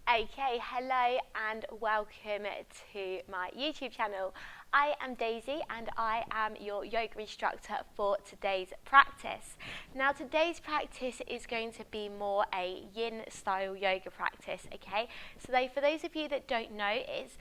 Okay, hello and welcome to my YouTube channel. I am Daisy and I am your yoga instructor for today's practice. Now today's practice is going to be more a yin style yoga practice, okay? So for those of you that don't know, it's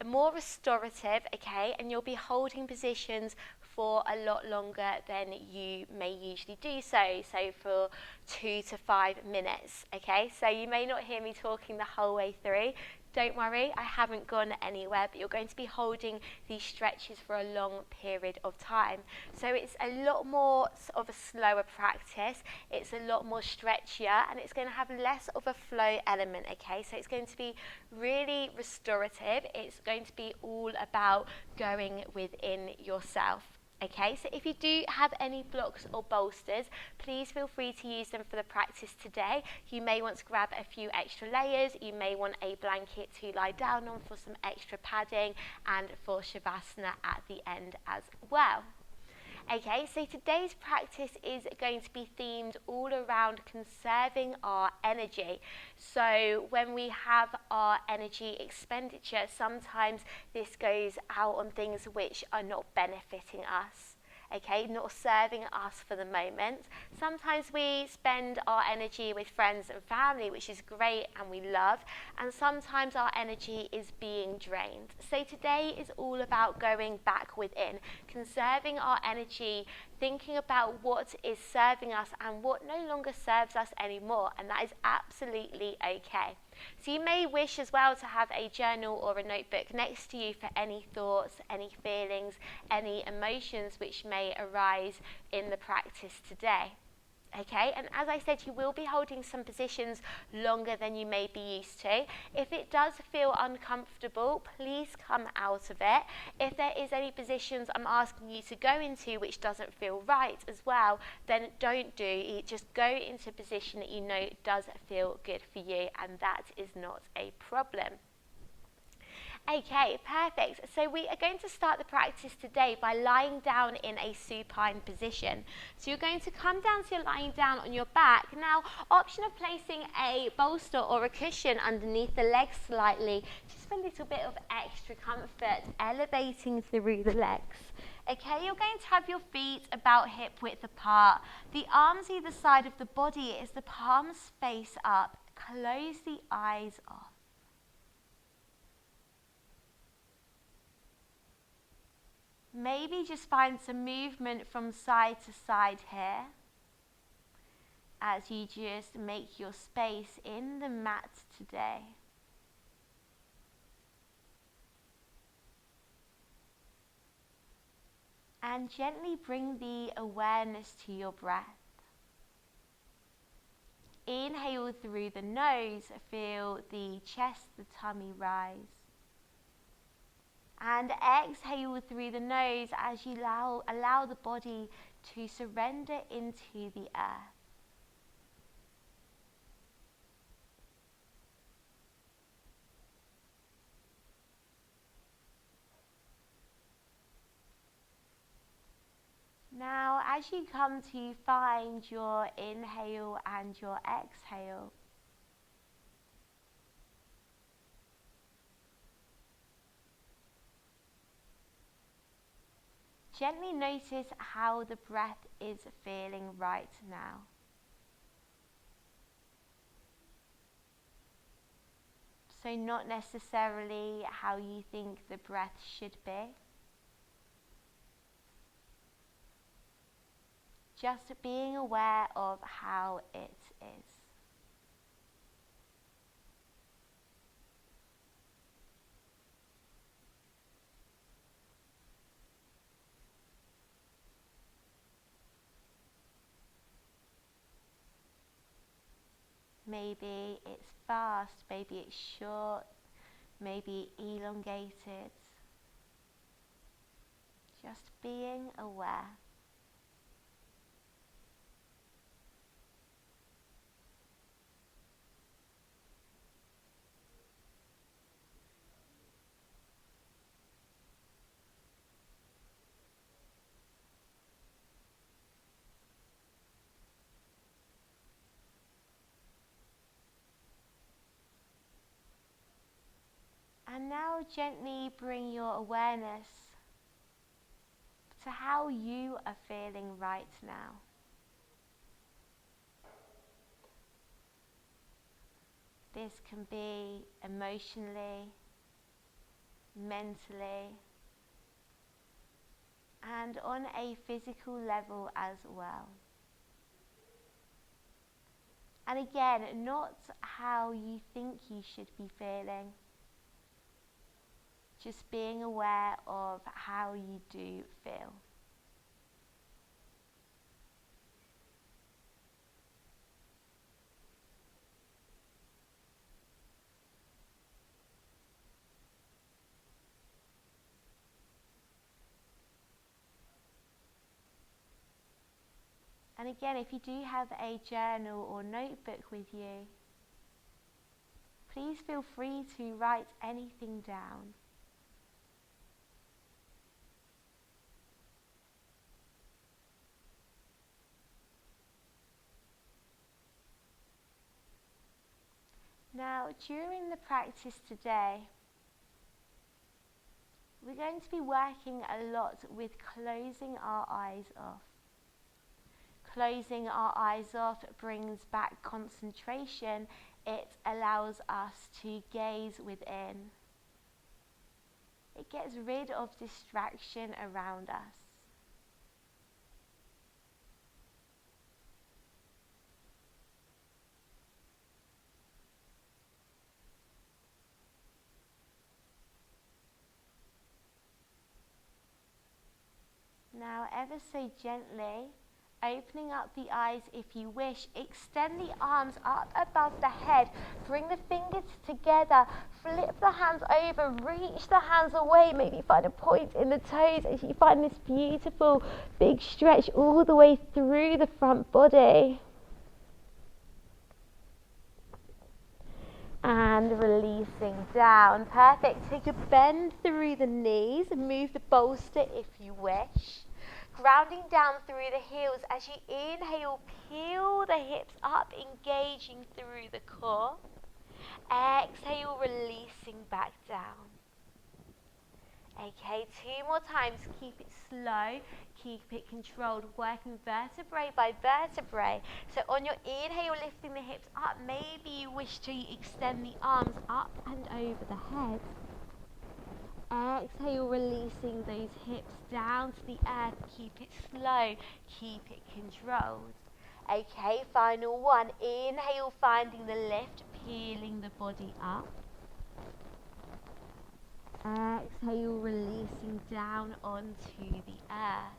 more restorative, okay, and you'll be holding positions for a lot longer than you may usually do so for 2 to 5 minutes, okay? So you may not hear me talking the whole way through. Don't worry, I haven't gone anywhere, but you're going to be holding these stretches for a long period of time. So it's a lot more of a slower practice, it's a lot more stretchier, and it's going to have less of a flow element, okay? So it's going to be really restorative. It's going to be all about going within yourself. Okay, so if you do have any blocks or bolsters, please feel free to use them for the practice today. You may want to grab a few extra layers. You may want a blanket to lie down on for some extra padding and for Shavasana at the end as well. Okay, so today's practice is going to be themed all around conserving our energy. So when we have our energy expenditure, sometimes this goes out on things which are not benefiting us. Okay, not serving us for the moment. Sometimes we spend our energy with friends and family, which is great and we love, and sometimes our energy is being drained. So today is all about going back within, conserving our energy, thinking about what is serving us and what no longer serves us anymore, and that is absolutely okay. So you may wish as well to have a journal or a notebook next to you for any thoughts, any feelings, any emotions which may arise in the practice today. Okay, and as I said, you will be holding some positions longer than you may be used to. If it does feel uncomfortable, please come out of it. If there is any positions I'm asking you to go into which doesn't feel right as well, then don't do it. Just go into a position that you know does feel good for you, and that is not a problem. Okay, perfect. So we are going to start the practice today by lying down in a supine position. So you're going to come down, so you're lying down on your back. Now, option of placing a bolster or a cushion underneath the legs slightly, just for a little bit of extra comfort, elevating through the legs. Okay, you're going to have your feet about hip width apart. The arms either side of the body as the palms face up. Close the eyes off. Maybe just find some movement from side to side here as you just make your space in the mat today. And gently bring the awareness to your breath. Inhale through the nose, feel the chest, the tummy rise. And exhale through the nose as you allow the body to surrender into the earth. Now, as you come to find your inhale and your exhale, gently notice how the breath is feeling right now. So not necessarily how you think the breath should be. Just being aware of how it is. Maybe it's fast, maybe it's short, maybe elongated. Just being aware. And now gently bring your awareness to how you are feeling right now. This can be emotionally, mentally, and on a physical level as well. And again, not how you think you should be feeling, just being aware of how you do feel. And again, if you do have a journal or notebook with you, please feel free to write anything down. Now, during the practice today, we're going to be working a lot with closing our eyes off. Closing our eyes off brings back concentration. It allows us to gaze within. It gets rid of distraction around us. Now, ever so gently, opening up the eyes if you wish. Extend the arms up above the head. Bring the fingers together. Flip the hands over. Reach the hands away. Maybe find a point in the toes as you find this beautiful big stretch all the way through the front body. And releasing down. Perfect. Take a bend through the knees. Move the bolster if you wish. Grounding down through the heels. As you inhale, peel the hips up, engaging through the core. Exhale, releasing back down. Okay, 2 more times. Keep it slow, keep it controlled, working vertebrae by vertebrae. So on your inhale, lifting the hips up, maybe you wish to extend the arms up and over the head. Exhale, releasing those hips down to the earth. Keep it slow, keep it controlled. Okay, final one. Inhale, finding the lift, peeling the body up. Exhale, releasing down onto the earth.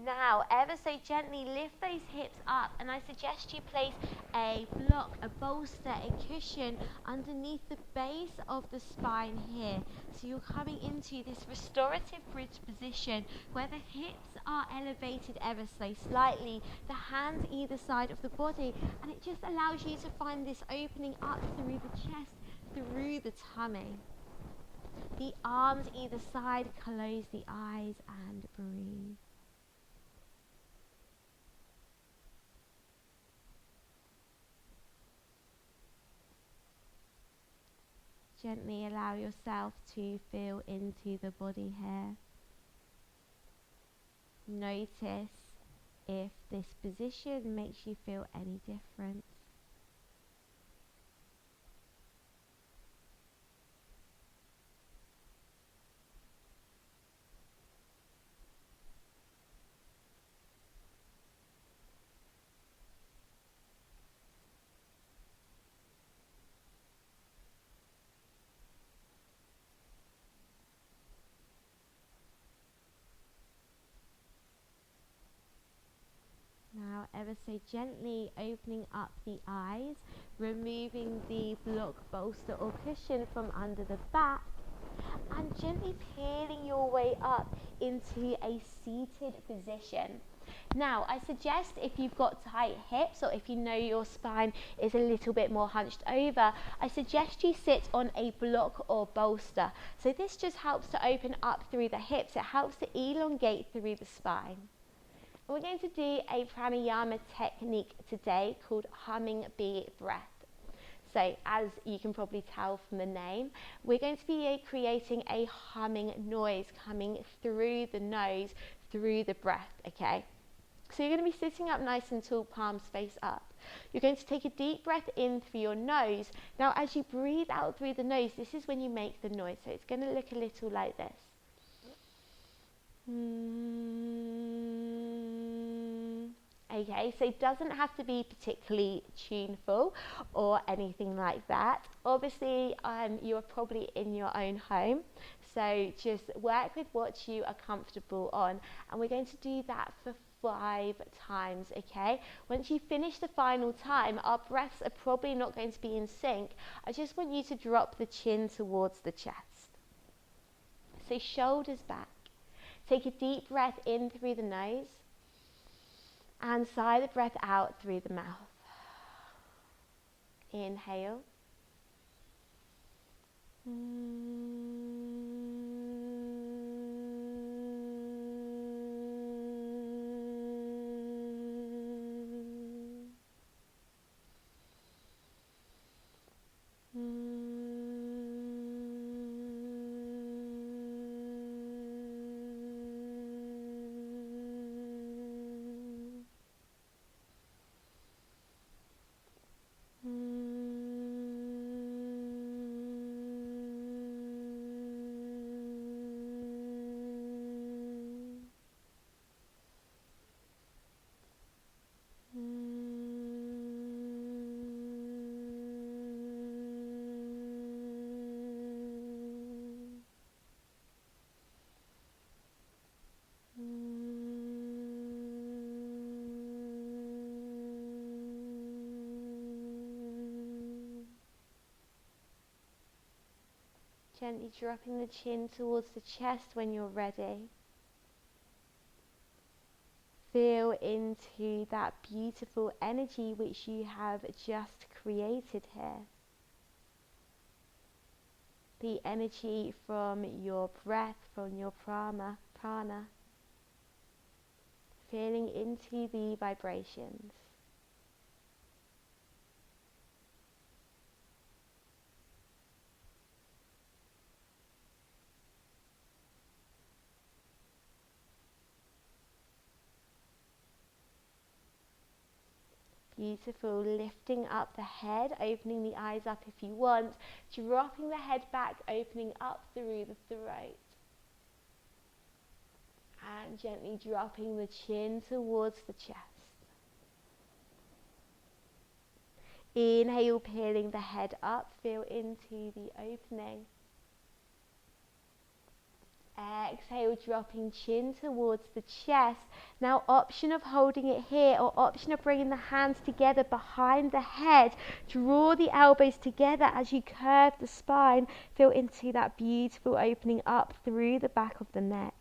Now, ever so gently lift those hips up, and I suggest you place a block, a bolster, a cushion underneath the base of the spine here. So you're coming into this restorative bridge position where the hips are elevated ever so slightly, the hands either side of the body, and it just allows you to find this opening up through the chest, through the tummy. The arms either side, close the eyes and breathe. Gently allow yourself to feel into the body here. Notice if this position makes you feel any different. Now, ever so gently opening up the eyes, removing the block, bolster or cushion from under the back, and gently peeling your way up into a seated position. Now, I suggest if you've got tight hips or if you know your spine is a little bit more hunched over, I suggest you sit on a block or bolster. So this just helps to open up through the hips. It helps to elongate through the spine. We're going to do a pranayama technique today called humming bee breath. So as you can probably tell from the name, we're going to be creating a humming noise coming through the nose, through the breath, okay? So you're going to be sitting up nice and tall, palms face up. You're going to take a deep breath in through your nose. Now as you breathe out through the nose, this is when you make the noise. So it's going to look a little like this. Okay, so it doesn't have to be particularly tuneful or anything like that. Obviously, you're probably in your own home, so just work with what you are comfortable on, and we're going to do that for 5 times, okay? Once you finish the final time, our breaths are probably not going to be in sync. I just want you to drop the chin towards the chest. So shoulders back. Take a deep breath in through the nose and sigh the breath out through the mouth. Inhale. Gently dropping the chin towards the chest when you're ready. Feel into that beautiful energy which you have just created here. The energy from your breath, from your prana. Feeling into the vibrations. Beautiful, lifting up the head, opening the eyes up if you want, dropping the head back, opening up through the throat. And gently dropping the chin towards the chest. Inhale, peeling the head up, feel into the opening. Exhale, dropping chin towards the chest. Now option of holding it here or option of bringing the hands together behind the head. Draw the elbows together as you curve the spine. Feel into that beautiful opening up through the back of the neck.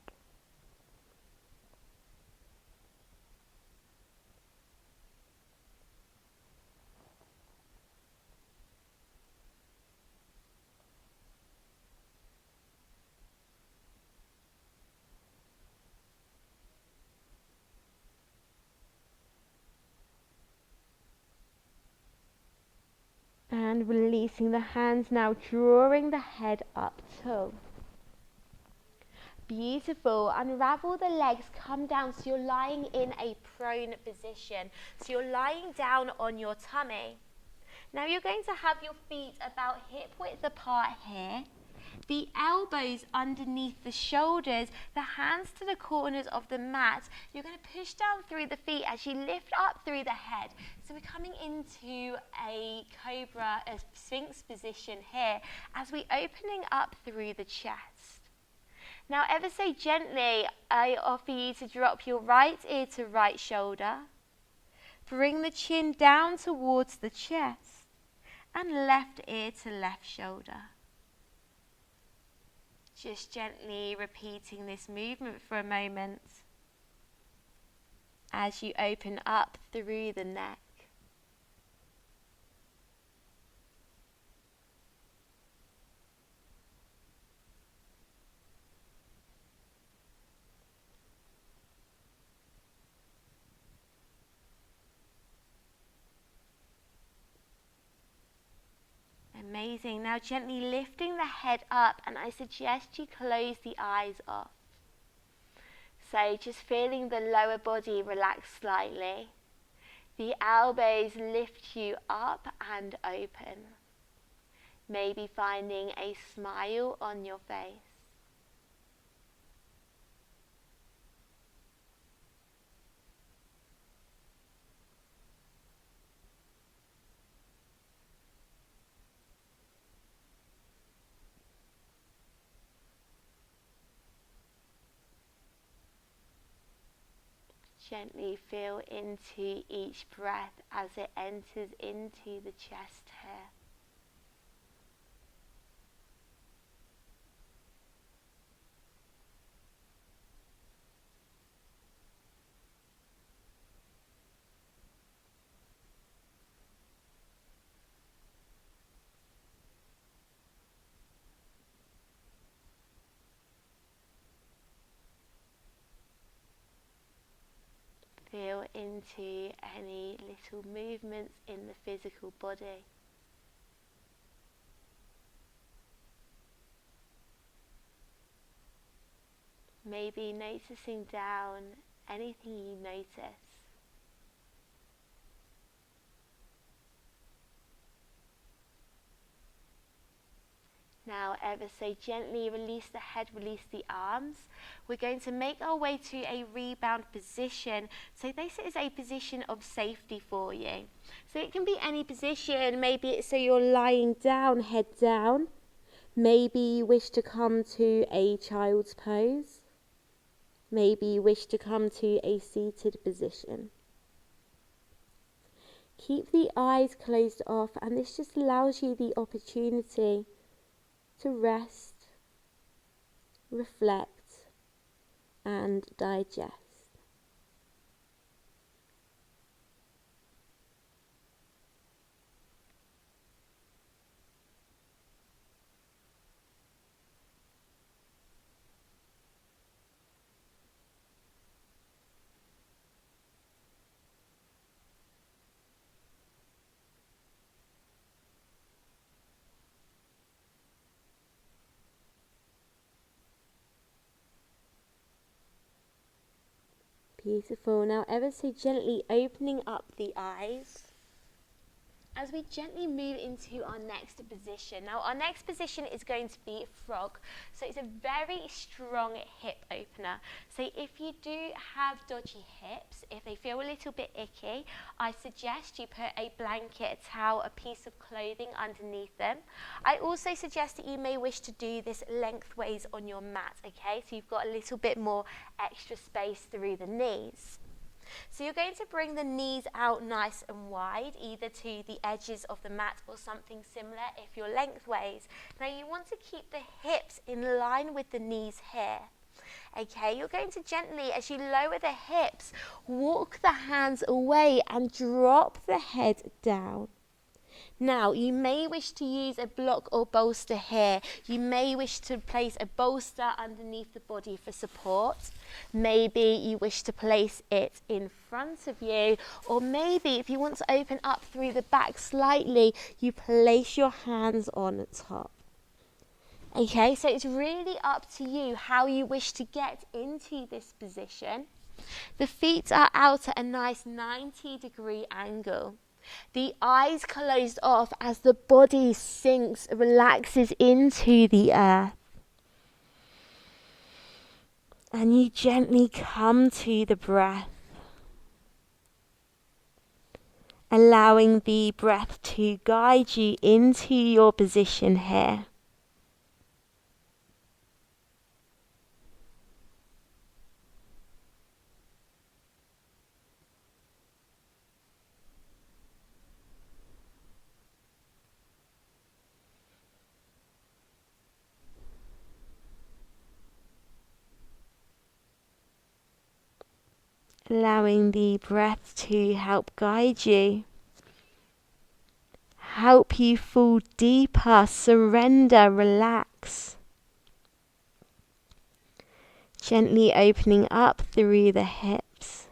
And releasing the hands now, drawing the head up tall. Beautiful. Unravel the legs, come down so you're lying in a prone position. So you're lying down on your tummy. Now you're going to have your feet about hip width apart here. The elbows underneath the shoulders, the hands to the corners of the mat. You're going to push down through the feet as you lift up through the head. So we're coming into a cobra, a sphinx position here as we're opening up through the chest. Now ever so gently, I offer you to drop your right ear to right shoulder. Bring the chin down towards the chest and left ear to left shoulder. Just gently repeating this movement for a moment as you open up through the neck. Amazing. Now gently lifting the head up, and I suggest you close the eyes off. So just feeling the lower body relax slightly. The elbows lift you up and open. Maybe finding a smile on your face. Gently feel into each breath as it enters into the chest here. Feel into any little movements in the physical body. Maybe noticing down anything you notice. Now ever so gently release the head, release the arms. We're going to make our way to a rebound position. So this is a position of safety for you. So it can be any position. Maybe it's so you're lying down, head down. Maybe you wish to come to a child's pose. Maybe you wish to come to a seated position. Keep the eyes closed off, and this just allows you the opportunity to rest, reflect, and digest. Beautiful. Now ever so gently opening up the eyes as we gently move into our next position. Now our next position is going to be frog. So it's a very strong hip opener. So if you do have dodgy hips, if they feel a little bit icky, I suggest you put a blanket, a towel, a piece of clothing underneath them. I also suggest that you may wish to do this lengthways on your mat, okay? So you've got a little bit more extra space through the knees. So you're going to bring the knees out nice and wide, either to the edges of the mat or something similar if you're lengthways. Now you want to keep the hips in line with the knees here. Okay, you're going to gently, as you lower the hips, walk the hands away and drop the head down. Now, you may wish to use a block or bolster here. You may wish to place a bolster underneath the body for support. Maybe you wish to place it in front of you. Or maybe if you want to open up through the back slightly, you place your hands on top. Okay, so it's really up to you how you wish to get into this position. The feet are out at a nice 90-degree angle. The eyes closed off as the body sinks, relaxes into the earth. And you gently come to the breath, allowing the breath to guide you into your position here. Allowing the breath to help guide you, help you fall deeper, surrender, relax. Gently opening up through the hips.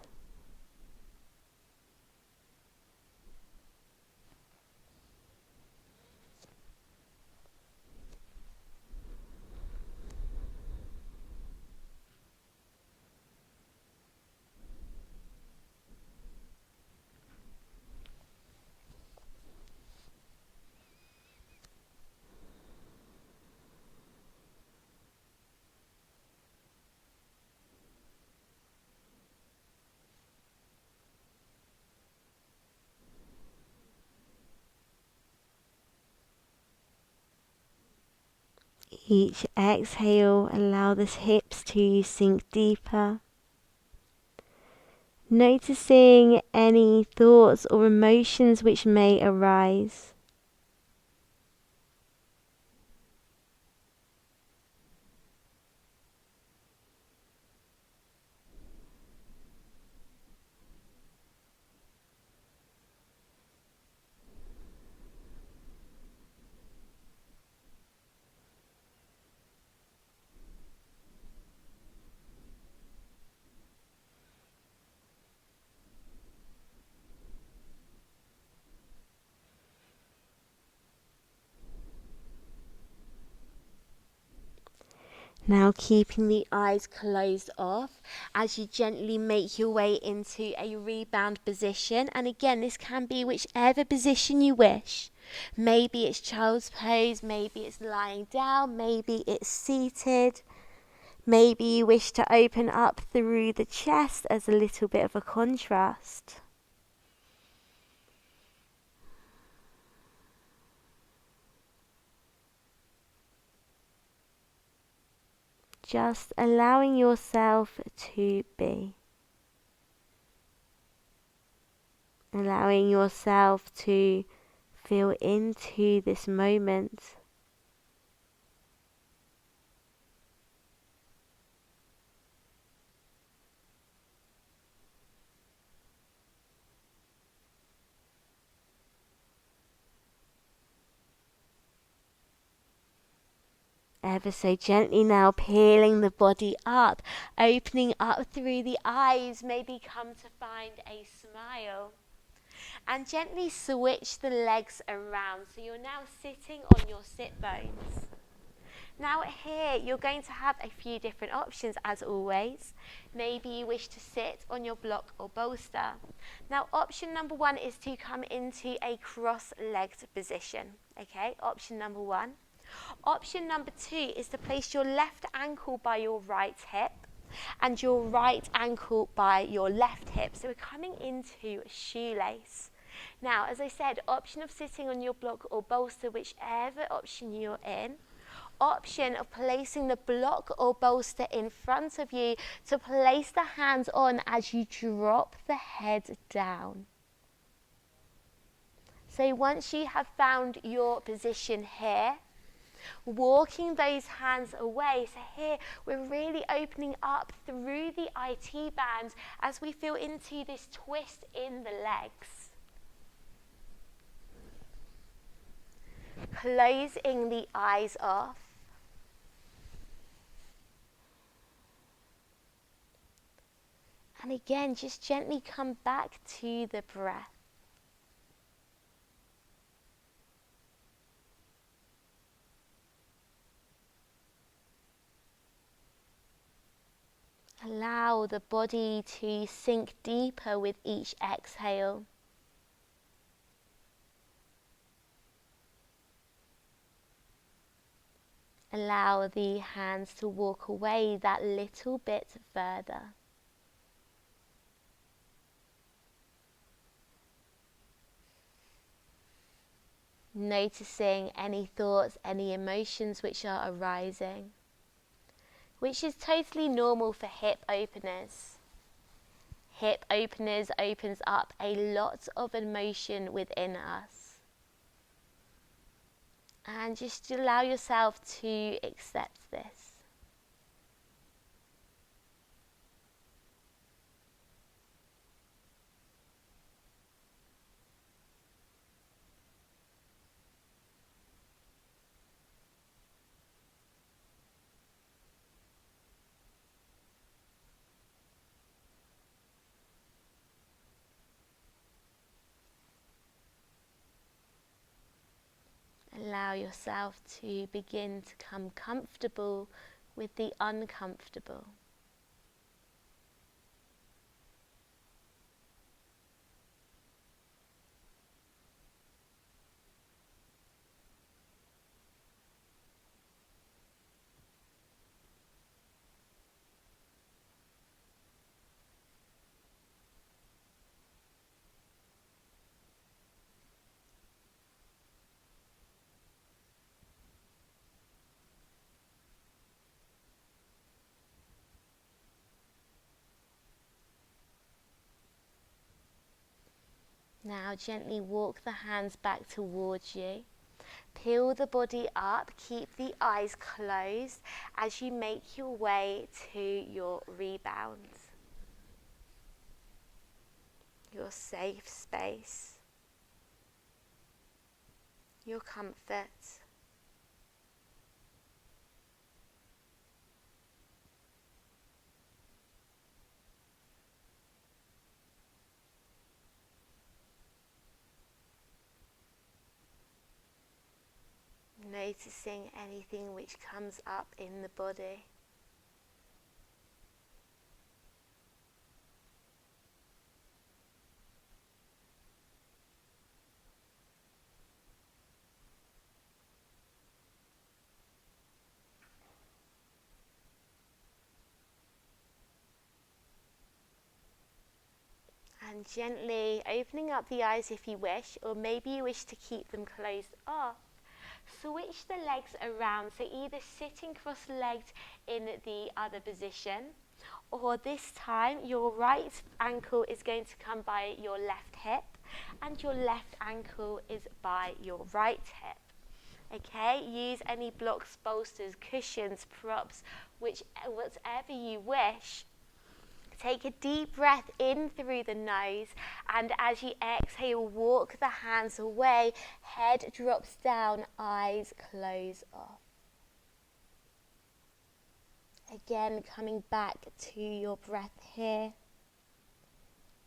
Each exhale, allow the hips to sink deeper. Noticing any thoughts or emotions which may arise. Now keeping the eyes closed off as you gently make your way into a rebound position. And again, this can be whichever position you wish. Maybe it's child's pose, maybe it's lying down, maybe it's seated. Maybe you wish to open up through the chest as a little bit of a contrast. Just allowing yourself to be. Allowing yourself to feel into this moment. Ever so gently now peeling the body up, opening up through the eyes, maybe come to find a smile. And gently switch the legs around. So you're now sitting on your sit bones. Now here you're going to have a few different options as always. Maybe you wish to sit on your block or bolster. Now option number one is to come into a cross-legged position. Okay, option number one. Option number two is to place your left ankle by your right hip and your right ankle by your left hip. So we're coming into a shoelace. Now, as I said, option of sitting on your block or bolster, whichever option you're in. Option of placing the block or bolster in front of you to place the hands on as you drop the head down. So once you have found your position here, walking those hands away. So here we're really opening up through the IT bands as we feel into this twist in the legs. Closing the eyes off. And again, just gently come back to the breath. Allow the body to sink deeper with each exhale. Allow the hands to walk away that little bit further. Noticing any thoughts, any emotions which are arising, which is totally normal for hip openers. Hip openers opens up a lot of emotion within us. And just allow yourself to accept this. Allow yourself to begin to become comfortable with the uncomfortable. Now gently walk the hands back towards you. Peel the body up, keep the eyes closed as you make your way to your rebound, your safe space, your comfort. Noticing anything which comes up in the body. And gently opening up the eyes if you wish, or maybe you wish to keep them closed off. Switch the legs around, so either sitting cross-legged in the other position, or this time your right ankle is going to come by your left hip and your left ankle is by your right hip. Okay, use any blocks, bolsters, cushions, props, whatever you wish. Take a deep breath in through the nose, and as you exhale, walk the hands away, head drops down, eyes close off. Again, coming back to your breath here.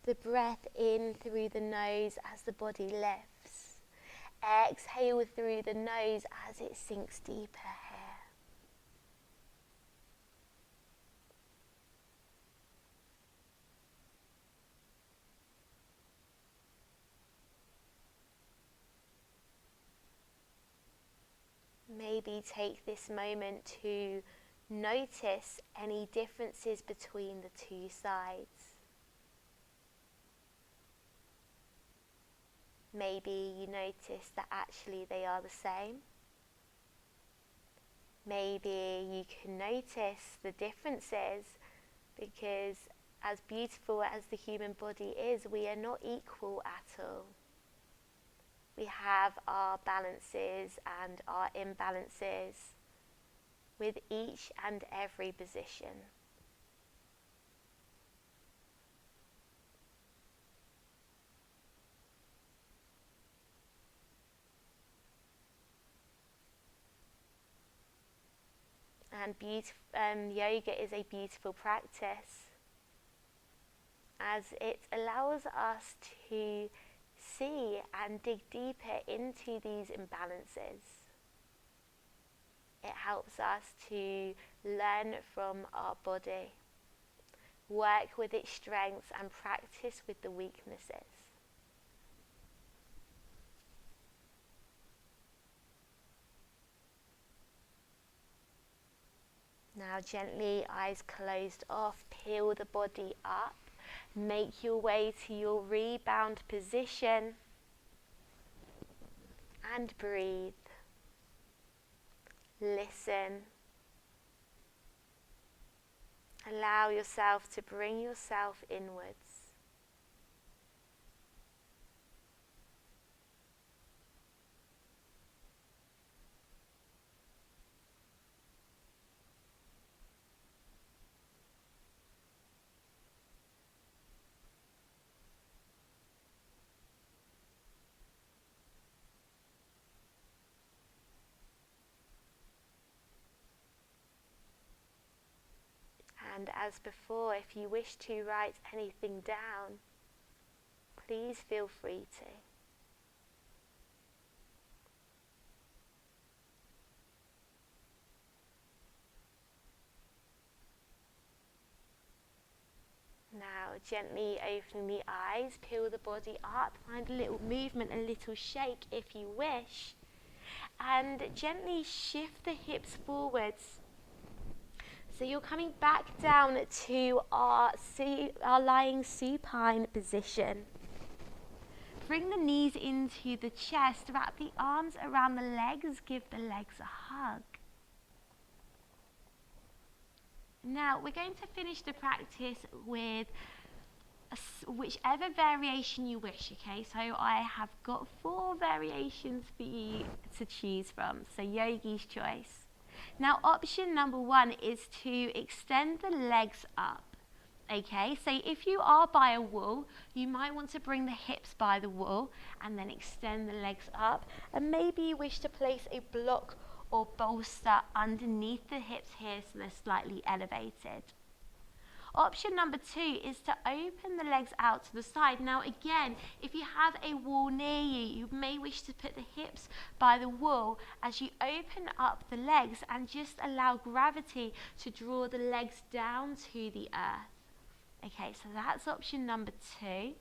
The breath in through the nose as the body lifts. Exhale through the nose as it sinks deeper here. Maybe take this moment to notice any differences between the two sides. Maybe you notice that actually they are the same. Maybe you can notice the differences because as beautiful as the human body is, we are not equal at all. We have our balances and our imbalances with each and every position. And yoga is a beautiful practice as it allows us to see and dig deeper into these imbalances. It helps us to learn from our body, work with its strengths and practice with the weaknesses. Now gently, eyes closed off, peel the body up, make your way to your rebound position and breathe. Listen. Allow yourself to bring yourself inwards. And as before, if you wish to write anything down, please feel free to. Now gently opening the eyes, peel the body up, find a little movement, a little shake if you wish, and gently shift the hips forwards. So you're coming back down to our lying supine position. Bring the knees into the chest, wrap the arms around the legs, give the legs a hug. Now we're going to finish the practice with whichever variation you wish, okay? So I have got 4 variations for you to choose from, so yogi's choice. Now option number 1 is to extend the legs up. Okay, so if you are by a wall, you might want to bring the hips by the wall and then extend the legs up, and maybe you wish to place a block or bolster underneath the hips here so they're slightly elevated. Option number 2 is to open the legs out to the side. Now again, if you have a wall near you, you may wish to put the hips by the wall as you open up the legs and just allow gravity to draw the legs down to the earth. Okay, so that's option number 2.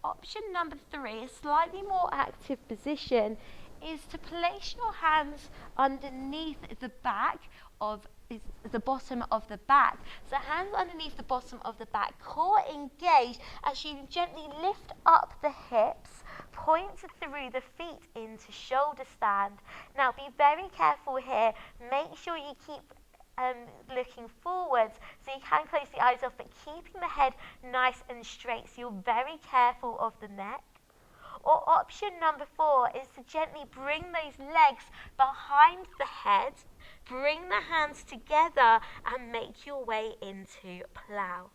Option number 3, a slightly more active position, is to place your hands underneath the back of the bottom of the back. So hands underneath the bottom of the back, core engaged as you gently lift up the hips, point through the feet into shoulder stand. Now be very careful here, make sure you keep looking forwards, so you can close the eyes off, but keeping the head nice and straight so you're very careful of the neck. Or option number 4 is to gently bring those legs behind the head, bring the hands together and make your way into plough.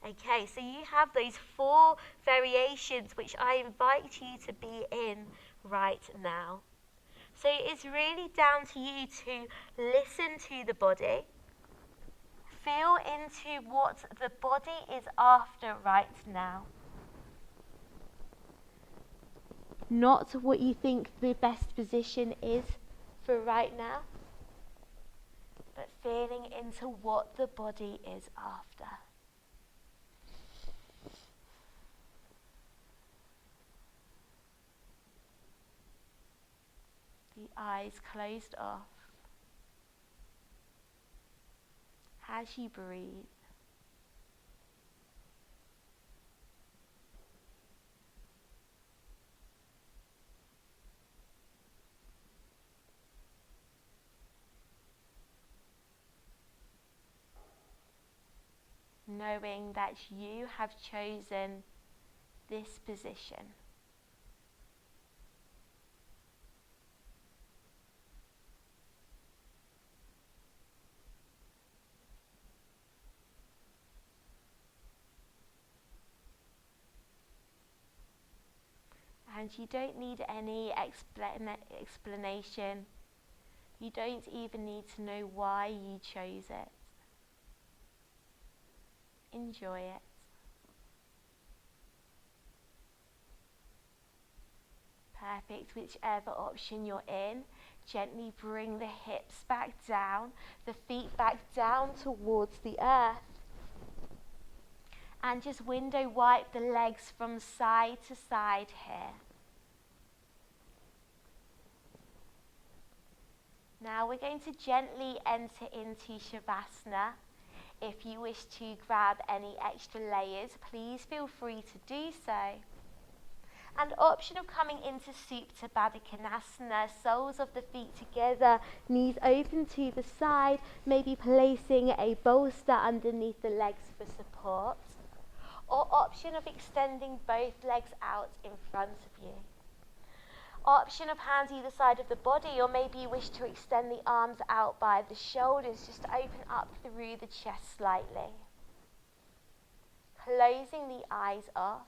Okay, so you have those 4 variations which I invite you to be in right now. So it's really down to you to listen to the body, feel into what the body is after right now. Not what you think the best position is for right now, but feeling into what the body is after. The eyes closed off as you breathe. Knowing that you have chosen this position. And you don't need any explanation. You don't even need to know why you chose it. Enjoy it. Perfect. Whichever option you're in, gently bring the hips back down, the feet back down towards the earth. And just window wipe the legs from side to side here. Now we're going to gently enter into Shavasana. If you wish to grab any extra layers, please feel free to do so. And option of coming into Supta Baddha Konasana, soles of the feet together, knees open to the side, maybe placing a bolster underneath the legs for support. Or option of extending both legs out in front of you. Option of hands either side of the body, or maybe you wish to extend the arms out by the shoulders, just to open up through the chest slightly. Closing the eyes off.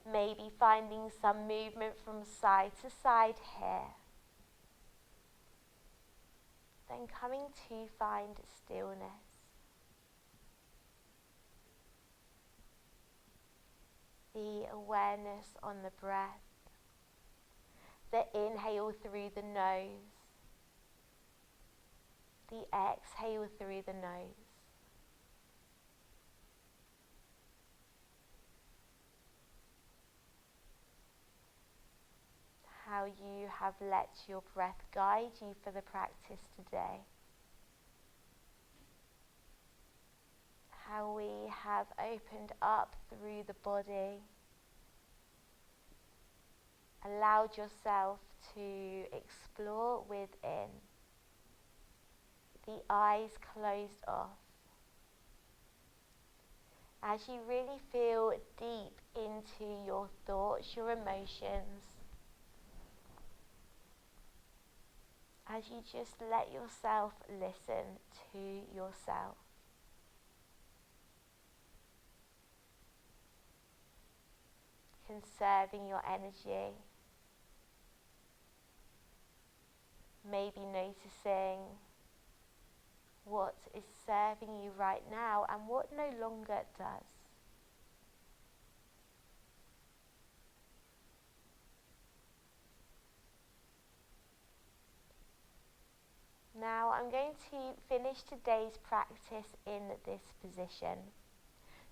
Maybe finding some movement from side to side here. Then coming to find stillness. The awareness on the breath. The inhale through the nose. The exhale through the nose. How you have let your breath guide you for the practice today. How we have opened up through the body. Allowed yourself to explore within. The eyes closed off. as you really feel deep into your thoughts, your emotions, as you just let yourself listen to yourself. Conserving your energy, maybe noticing what is serving you right now and what no longer does. Now I'm going to finish today's practice in this position.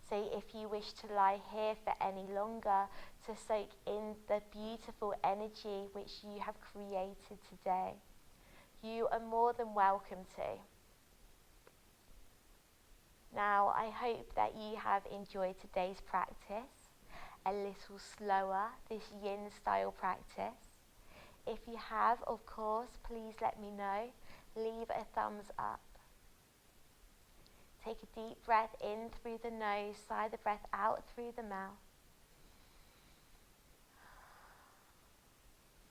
So if you wish to lie here for any longer to soak in the beautiful energy which you have created today, you are more than welcome to. Now I hope that you have enjoyed today's practice, a little slower, this yin style practice. If you have, of course, please let me know. Leave a thumbs up. Take a deep breath in through the nose, sigh the breath out through the mouth.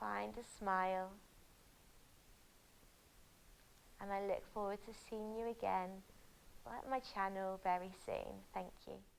Find a smile. And I look forward to seeing you again at my channel very soon. Thank you.